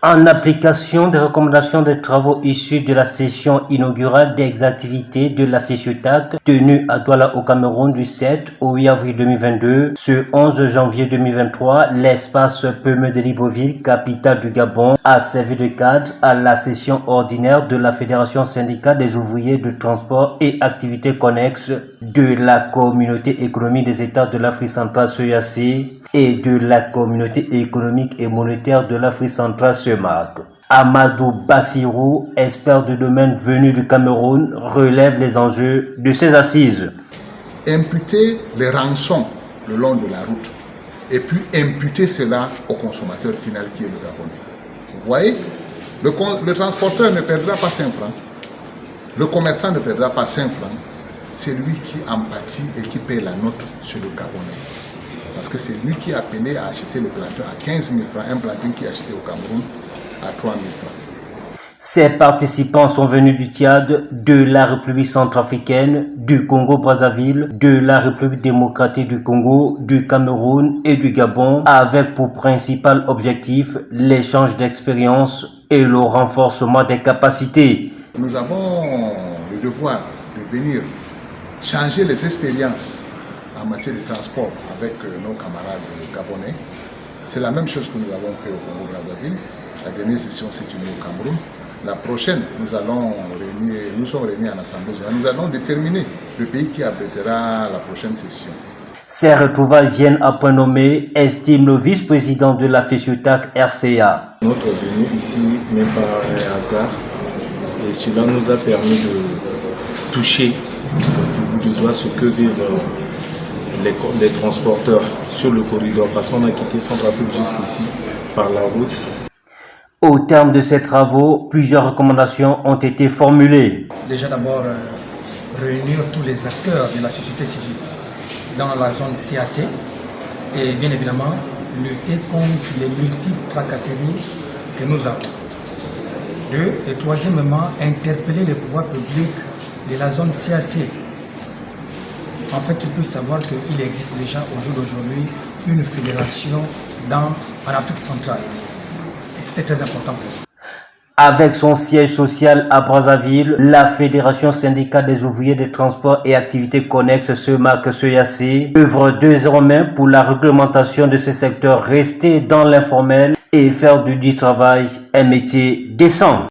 En application des recommandations des travaux issus de la session inaugurale des activités de la FESUTAC tenue à Douala au Cameroun du 7 au 8 avril 2022, ce 11 janvier 2023, l'espace Pemeux de Libreville, capitale du Gabon, a servi de cadre à la session ordinaire de la Fédération syndicale des ouvriers de transport et activités connexes de la Communauté économique des États de l'Afrique centrale CEAC et de la Communauté économique et monétaire de l'Afrique centrale CEMAC. Amadou Bassirou, expert du domaine venu du Cameroun, relève les enjeux de ces assises. Imputer les rançons le long de la route et puis imputer cela au consommateur final qui est le Gabonais. Vous voyez, le transporteur ne perdra pas 5 francs, le commerçant ne perdra pas 5 francs, c'est lui qui en pâtit et qui paye la note sur le Gabonais. Parce que c'est lui qui a peiné à acheter le plantain à 15 000 francs, un plantain qui est acheté au Cameroun à 3 000 francs. Ces participants sont venus du Tchad, de la République centrafricaine, du Congo-Brazzaville, de la République démocratique du Congo, du Cameroun et du Gabon, avec pour principal objectif l'échange d'expériences et le renforcement des capacités. Nous avons le devoir de venir changer les expériences en matière de transport avec nos camarades gabonais. C'est la même chose que nous avons fait au Congo-Brazzaville. La dernière session s'est tenue au Cameroun. La prochaine, nous sommes réunis en Assemblée générale. Nous allons déterminer le pays qui abritera la prochaine session. Ces retrouvailles viennent à point nommé, estime le vice-président de la FESUTAC RCA. Notre venue ici n'est pas un hasard et cela nous a permis de toucher du bout du doigt ce que vivent les transporteurs sur le corridor parce qu'on a quitté Centrafrique jusqu'ici par la route. Au terme de ces travaux, plusieurs recommandations ont été formulées. Déjà d'abord, réunir tous les acteurs de la société civile dans la zone CAC et bien évidemment lutter contre les multiples tracasseries que nous avons. Deux, et troisièmement, interpeller les pouvoirs publics de la zone CAC en fait qu'ils puissent savoir qu'il existe déjà au jour d'aujourd'hui une fédération en Afrique centrale. Et c'était très important pour nous. Avec son siège social à Brazzaville, la Fédération syndicale des ouvriers des transports et activités connexes CEMAC-CEAC œuvre désormais pour la réglementation de ce secteur, rester dans l'informel et faire du travail un métier décent.